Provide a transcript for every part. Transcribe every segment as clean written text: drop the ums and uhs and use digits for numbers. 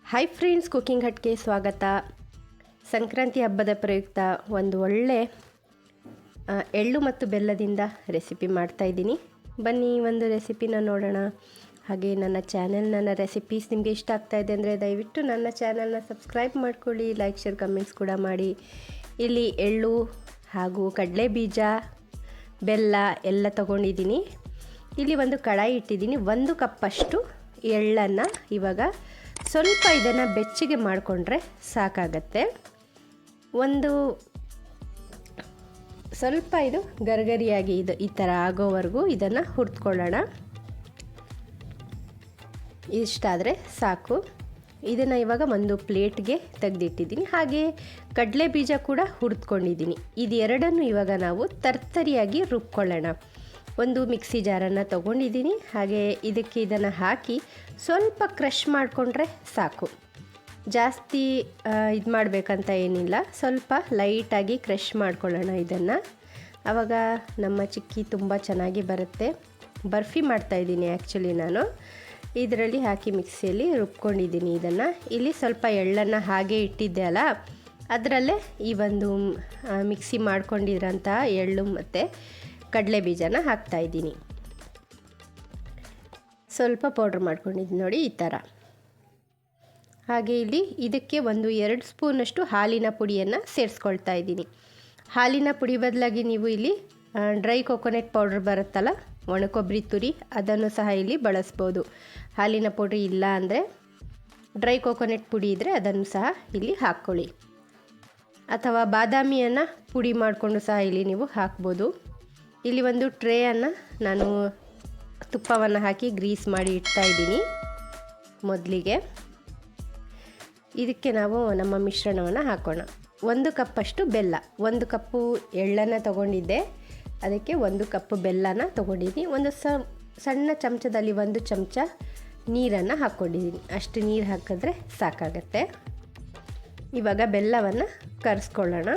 Hi friends, cooking ಹಟ್ಗೆ ಸ್ವಾಗತ. ಸಂಕ್ರಾಂತಿ ಹಬ್ಬದ ಪ್ರಯುಕ್ತ ಒಂದು ಒಳ್ಳೆ ಎಳ್ಳು ಮತ್ತು ಬೆಲ್ಲದಿಂದ ರೆಸಿಪಿ ಮಾಡ್ತಾಯಿದ್ದೀನಿ. ಬನ್ನಿ ಒಂದು ರೆಸಿಪಿನ ನೋಡೋಣ. ಹಾಗೆ ನನ್ನ ರೆಸಿಪೀಸ್ ನಿಮಗೆ ಇಷ್ಟ ಆಗ್ತಾಯಿದೆ ಅಂದರೆ ದಯವಿಟ್ಟು ನನ್ನ ಚಾನಲ್ನ ಸಬ್ಸ್ಕ್ರೈಬ್ ಮಾಡ್ಕೊಳ್ಳಿ, ಲೈಕ್ ಶೇರ್ ಕಮೆಂಟ್ಸ್ ಕೂಡ ಮಾಡಿ. ಇಲ್ಲಿ ಎಳ್ಳು ಹಾಗೂ ಕಡಲೆ ಬೀಜ, ಬೆಲ್ಲ ಎಲ್ಲ ತೊಗೊಂಡಿದ್ದೀನಿ. ಇಲ್ಲಿ ಒಂದು ಕಡಾಯಿ ಇಟ್ಟಿದ್ದೀನಿ. 1 ಕಪ್ಪಷ್ಟು ಎಳ್ಳನ್ನು ಇವಾಗ ಸ್ವಲ್ಪ ಇದನ್ನು ಬೆಚ್ಚಗೆ ಮಾಡಿಕೊಂಡ್ರೆ ಸಾಕಾಗತ್ತೆ. ಸ್ವಲ್ಪ ಇದು ಗರಿಗರಿಯಾಗಿ ಈ ಥರ ಆಗೋವರೆಗೂ ಇದನ್ನು ಹುರಿದುಕೊಳ್ಳೋಣ. ಇಷ್ಟಾದರೆ ಸಾಕು. ಇದನ್ನು ಇವಾಗ ಒಂದು ಪ್ಲೇಟ್ಗೆ ತೆಗೆದಿಟ್ಟಿದ್ದೀನಿ. ಹಾಗೆ ಕಡಲೆ ಬೀಜ ಕೂಡ ಹುರಿದುಕೊಂಡಿದ್ದೀನಿ. ಇದೆರಡನ್ನು ಇವಾಗ ನಾವು ತರ್ತರಿಯಾಗಿ ರುಬ್ಕೊಳ್ಳೋಣ. ಒಂದು ಮಿಕ್ಸಿ ಜಾರನ್ನು ತೊಗೊಂಡಿದ್ದೀನಿ. ಹಾಗೆ ಇದಕ್ಕೆ ಇದನ್ನು ಹಾಕಿ ಸ್ವಲ್ಪ ಕ್ರಷ್ ಮಾಡಿಕೊಂಡ್ರೆ ಸಾಕು. ಜಾಸ್ತಿ ಇದು ಮಾಡಬೇಕಂತ ಏನಿಲ್ಲ, ಸ್ವಲ್ಪ ಲೈಟಾಗಿ ಕ್ರಷ್ ಮಾಡ್ಕೊಳ್ಳೋಣ ಇದನ್ನು. ಆವಾಗ ನಮ್ಮ ಚಿಕ್ಕಿ ತುಂಬ ಚೆನ್ನಾಗಿ ಬರುತ್ತೆ. ಬರ್ಫಿ ಮಾಡ್ತಾಯಿದ್ದೀನಿ ಆ್ಯಕ್ಚುಲಿ ನಾನು. ಇದರಲ್ಲಿ ಹಾಕಿ ಮಿಕ್ಸಿಯಲ್ಲಿ ರುಬ್ಕೊಂಡಿದ್ದೀನಿ ಇದನ್ನು. ಇಲ್ಲಿ ಸ್ವಲ್ಪ ಎಳ್ಳನ್ನು ಹಾಗೆ ಇಟ್ಟಿದ್ದೆ ಅಲ್ಲ, ಅದರಲ್ಲೇ ಈ ಒಂದು ಮಿಕ್ಸಿ ಮಾಡ್ಕೊಂಡಿರೋಂಥ ಎಳ್ಳು ಮತ್ತು ಕಡಲೆ ಬೀಜನ ಹಾಕ್ತಾಯಿದ್ದೀನಿ. ಸ್ವಲ್ಪ ಪೌಡ್ರ್ ಮಾಡ್ಕೊಂಡಿದ್ದೀನಿ ನೋಡಿ, ಈ ಥರ. ಹಾಗೆ ಇಲ್ಲಿ ಇದಕ್ಕೆ 1-2 ಸ್ಪೂನಷ್ಟು ಹಾಲಿನ ಪುಡಿಯನ್ನು ಸೇರಿಸ್ಕೊಳ್ತಾ ಇದ್ದೀನಿ. ಹಾಲಿನ ಪುಡಿ ಬದಲಾಗಿ ನೀವು ಇಲ್ಲಿ ಡ್ರೈ ಕೊಕೊನೆಟ್ ಪೌಡ್ರ್ ಬರುತ್ತಲ್ಲ, ಒಣಕೊಬ್ಬರಿ ತುರಿ, ಅದನ್ನು ಸಹ ಇಲ್ಲಿ ಬಳಸ್ಬೋದು. ಹಾಲಿನ ಪುಡಿ ಇಲ್ಲ ಅಂದರೆ ಡ್ರೈ ಕೊಕೊನೆಟ್ ಪುಡಿ ಇದ್ದರೆ ಅದನ್ನು ಸಹ ಇಲ್ಲಿ ಹಾಕ್ಕೊಳ್ಳಿ. ಅಥವಾ ಬಾದಾಮಿಯನ್ನು ಪುಡಿ ಮಾಡಿಕೊಂಡು ಸಹ ಇಲ್ಲಿ ನೀವು ಹಾಕ್ಬೋದು. ಇಲ್ಲಿ ಒಂದು ಟ್ರೇಯನ್ನು ನಾನು ತುಪ್ಪವನ್ನು ಹಾಕಿ ಗ್ರೀಸ್ ಮಾಡಿ ಇಡ್ತಾಯಿದ್ದೀನಿ. ಮೊದಲಿಗೆ ಇದಕ್ಕೆ ನಾವು ನಮ್ಮ ಮಿಶ್ರಣವನ್ನು ಹಾಕೋಣ. 1 ಕಪ್ಪಷ್ಟು ಬೆಲ್ಲ, 1 ಕಪ್ಪು ಎಳ್ಳನ್ನು ತೊಗೊಂಡಿದ್ದೆ, ಅದಕ್ಕೆ 1 ಕಪ್ಪು ಬೆಲ್ಲನ ತೊಗೊಂಡಿದ್ದೀನಿ. ಒಂದು ಸಣ್ಣ ಚಮಚದಲ್ಲಿ 1 ಚಮಚ ನೀರನ್ನು ಹಾಕ್ಕೊಂಡಿದ್ದೀನಿ. ಅಷ್ಟು ನೀರು ಹಾಕಿದ್ರೆ ಸಾಕಾಗತ್ತೆ. ಇವಾಗ ಬೆಲ್ಲವನ್ನು ಕರೆಸ್ಕೊಳ್ಳೋಣ.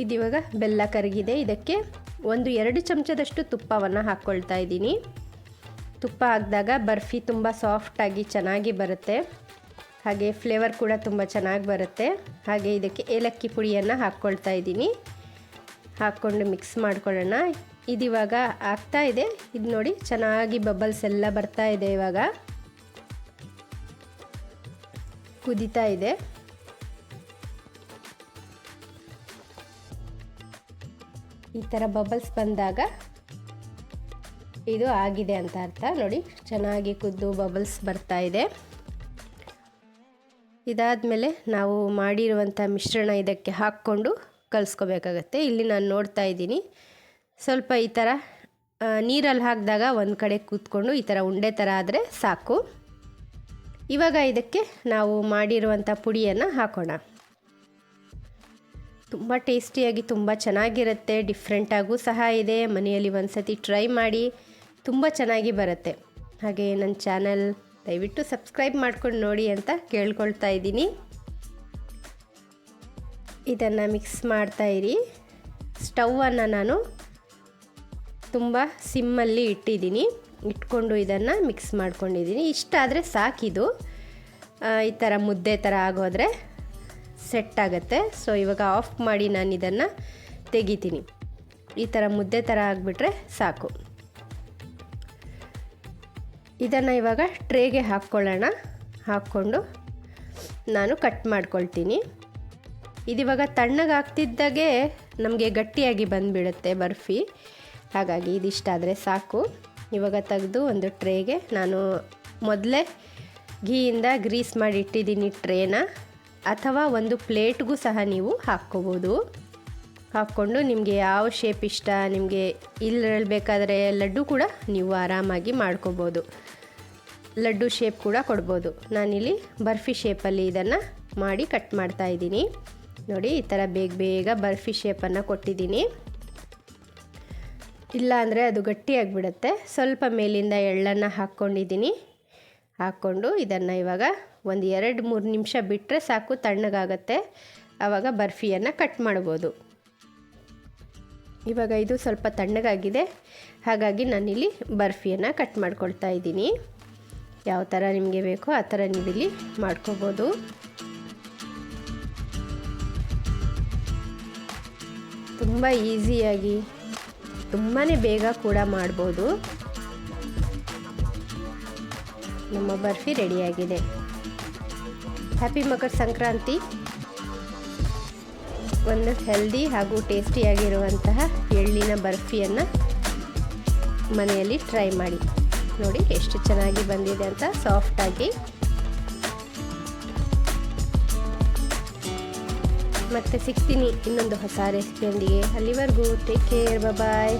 ಇದಿವಾಗ ಬೆಲ್ಲ ಕರಗಿದೆ. ಇದಕ್ಕೆ 1-2 ಚಮಚದಷ್ಟು ತುಪ್ಪವನ್ನು ಹಾಕ್ಕೊಳ್ತಾ ಇದ್ದೀನಿ. ತುಪ್ಪ ಹಾಕಿದಾಗ ಬರ್ಫಿ ತುಂಬ ಸಾಫ್ಟಾಗಿ ಚೆನ್ನಾಗಿ ಬರುತ್ತೆ. ಹಾಗೆ ಫ್ಲೇವರ್ ಕೂಡ ತುಂಬ ಚೆನ್ನಾಗಿ ಬರುತ್ತೆ. ಹಾಗೆ ಇದಕ್ಕೆ ಏಲಕ್ಕಿ ಪುಡಿಯನ್ನು ಹಾಕ್ಕೊಳ್ತಾ ಇದ್ದೀನಿ. ಹಾಕ್ಕೊಂಡು ಮಿಕ್ಸ್ ಮಾಡ್ಕೊಳ್ಳೋಣ. ಇದಿವಾಗ ಆಗ್ತಾ ಇದೆ. ಇದು ನೋಡಿ, ಚೆನ್ನಾಗಿ ಬಬಲ್ಸ್ ಎಲ್ಲ ಬರ್ತಾ ಇದೆ. ಇವಾಗ ಕುದೀತಾ ಇದೆ. ಈ ಥರ ಬಬಲ್ಸ್ ಬಂದಾಗ ಇದು ಆಗಿದೆ ಅಂತ ಅರ್ಥ. ನೋಡಿ, ಚೆನ್ನಾಗಿ ಕುದ್ದು ಬಬಲ್ಸ್ ಬರ್ತಾ ಇದೆ. ಇದಾದಮೇಲೆ ನಾವು ಮಾಡಿರುವಂಥ ಮಿಶ್ರಣ ಇದಕ್ಕೆ ಹಾಕ್ಕೊಂಡು ಕಲಿಸ್ಕೋಬೇಕಾಗತ್ತೆ. ಇಲ್ಲಿ ನಾನು ನೋಡ್ತಾ ಇದ್ದೀನಿ, ಸ್ವಲ್ಪ ಈ ಥರ ನೀರಲ್ಲಿ ಹಾಕಿದಾಗ ಒಂದು ಕಡೆ ಕೂತ್ಕೊಂಡು ಈ ಥರ ಉಂಡೆ ಥರ ಆದರೆ ಸಾಕು. ಇವಾಗ ಇದಕ್ಕೆ ನಾವು ಮಾಡಿರುವಂಥ ಪುಡಿಯನ್ನು ಹಾಕೋಣ. ತುಂಬ ಟೇಸ್ಟಿಯಾಗಿ ತುಂಬ ಚೆನ್ನಾಗಿರುತ್ತೆ. ಡಿಫ್ರೆಂಟಾಗೂ ಸಹ ಇದೆ. ಮನೆಯಲ್ಲಿ ಒಂದು ಸತಿ ಟ್ರೈ ಮಾಡಿ, ತುಂಬ ಚೆನ್ನಾಗಿ ಬರುತ್ತೆ. ಹಾಗೆ ನನ್ನ ಚಾನಲ್ ದಯವಿಟ್ಟು ಸಬ್ಸ್ಕ್ರೈಬ್ ಮಾಡ್ಕೊಂಡು ನೋಡಿ ಅಂತ ಕೇಳ್ಕೊಳ್ತಾ ಇದ್ದೀನಿ. ಇದನ್ನು ಮಿಕ್ಸ್ ಮಾಡ್ತಾಯಿರಿ. ಸ್ಟವನ್ನು ನಾನು ತುಂಬ ಸಿಮ್ಮಲ್ಲಿ ಇಟ್ಕೊಂಡು ಇದನ್ನು ಮಿಕ್ಸ್ ಮಾಡ್ಕೊಂಡಿದ್ದೀನಿ. ಇಷ್ಟಾದರೆ ಸಾಕಿದು. ಈ ಥರ ಮುದ್ದೆ ಥರ ಆಗೋದ್ರೆ ಸೆಟ್ ಆಗುತ್ತೆ. ಸೊ ಇವಾಗ ಆಫ್ ಮಾಡಿ ನಾನು ಇದನ್ನು ತೆಗಿತೀನಿ. ಈ ಥರ ಮುದ್ದೆ ಥರ ಆಗಿಬಿಟ್ರೆ ಸಾಕು. ಇದನ್ನು ಇವಾಗ ಟ್ರೇಗೆ ಹಾಕ್ಕೊಳ್ಳೋಣ. ಹಾಕ್ಕೊಂಡು ನಾನು ಕಟ್ ಮಾಡ್ಕೊಳ್ತೀನಿ. ಇದಿವಾಗ ತಣ್ಣಗಾಗ್ತಿದ್ದಾಗೆ ನಮಗೆ ಗಟ್ಟಿಯಾಗಿ ಬಂದುಬಿಡುತ್ತೆ ಬರ್ಫಿ. ಹಾಗಾಗಿ ಇದಿಷ್ಟಾದರೆ ಸಾಕು. ಇವಾಗ ತೆಗೆದು ಒಂದು ಟ್ರೇಗೆ ನಾನು ಮೊದಲೇ ಘೀಯಿಂದ ಗ್ರೀಸ್ ಮಾಡಿ ಇಟ್ಟಿದ್ದೀನಿ ಟ್ರೇನ. ಅಥವಾ ಒಂದು ಪ್ಲೇಟ್ಗೂ ಸಹ ನೀವು ಹಾಕ್ಕೋಬೋದು. ಹಾಕ್ಕೊಂಡು ನಿಮಗೆ ಯಾವ ಶೇಪ್ ಇಷ್ಟ, ನಿಮಗೆ ಇಲ್ಲಿ ಬೇಕಾದರೆ ಲಡ್ಡು ಕೂಡ ನೀವು ಆರಾಮಾಗಿ ಮಾಡ್ಕೋಬೋದು. ಲಡ್ಡು ಶೇಪ್ ಕೂಡ ಕೊಡ್ಬೋದು. ನಾನಿಲ್ಲಿ ಬರ್ಫಿ ಶೇಪಲ್ಲಿ ಇದನ್ನು ಮಾಡಿ ಕಟ್ ಮಾಡ್ತಾ ಇದ್ದೀನಿ. ನೋಡಿ, ಈ ಥರ ಬೇಗ ಬರ್ಫಿ ಶೇಪನ್ನು ಕೊಟ್ಟಿದ್ದೀನಿ. ಇಲ್ಲ ಅಂದರೆ ಅದು ಗಟ್ಟಿಯಾಗಿಬಿಡುತ್ತೆ. ಸ್ವಲ್ಪ ಮೇಲಿಂದ ಎಳ್ಳನ್ನು ಹಾಕ್ಕೊಂಡಿದ್ದೀನಿ. ಹಾಕ್ಕೊಂಡು ಇದನ್ನು ಇವಾಗ 1-2-3 ನಿಮಿಷ ಬಿಟ್ಟರೆ ಸಾಕು, ತಣ್ಣಗಾಗತ್ತೆ. ಆವಾಗ ಬರ್ಫಿಯನ್ನು ಕಟ್ ಮಾಡ್ಬೋದು. ಇವಾಗ ಇದು ಸ್ವಲ್ಪ ತಣ್ಣಗಾಗಿದೆ, ಹಾಗಾಗಿ ನಾನಿಲ್ಲಿ ಬರ್ಫಿಯನ್ನು ಕಟ್ ಮಾಡ್ಕೊಳ್ತಾ ಇದ್ದೀನಿ. ಯಾವ ಥರ ನಿಮಗೆ ಬೇಕೋ ಆ ಥರ ನೀವಿಲ್ಲಿ ಮಾಡ್ಕೋಬೋದು. ತುಂಬ ಈಸಿಯಾಗಿ ತುಂಬಾ ಬೇಗ ಕೂಡ ಮಾಡ್ಬೋದು. ನಮ್ಮ ಬರ್ಫಿ ರೆಡಿಯಾಗಿದೆ. ಹ್ಯಾಪಿ ಮಕರ ಸಂಕ್ರಾಂತಿ. ಒಂದು ಹೆಲ್ದಿ ಹಾಗೂ ಟೇಸ್ಟಿಯಾಗಿರುವಂತಹ ಎಳ್ಳಿನ ಬರ್ಫಿಯನ್ನು ಮನೆಯಲ್ಲಿ ಟ್ರೈ ಮಾಡಿ ನೋಡಿ ಎಷ್ಟು ಚೆನ್ನಾಗಿ ಬಂದಿದೆ ಅಂತ, ಸಾಫ್ಟಾಗಿ. ಮತ್ತೆ ಸಿಗ್ತೀನಿ ಇನ್ನೊಂದು ಹೊಸ ರೆಸಿಪಿಯೊಂದಿಗೆ. ಅಲ್ಲಿವರೆಗೂ ಟೇಕ್ ಕೇರ್, ಬಾಯ್.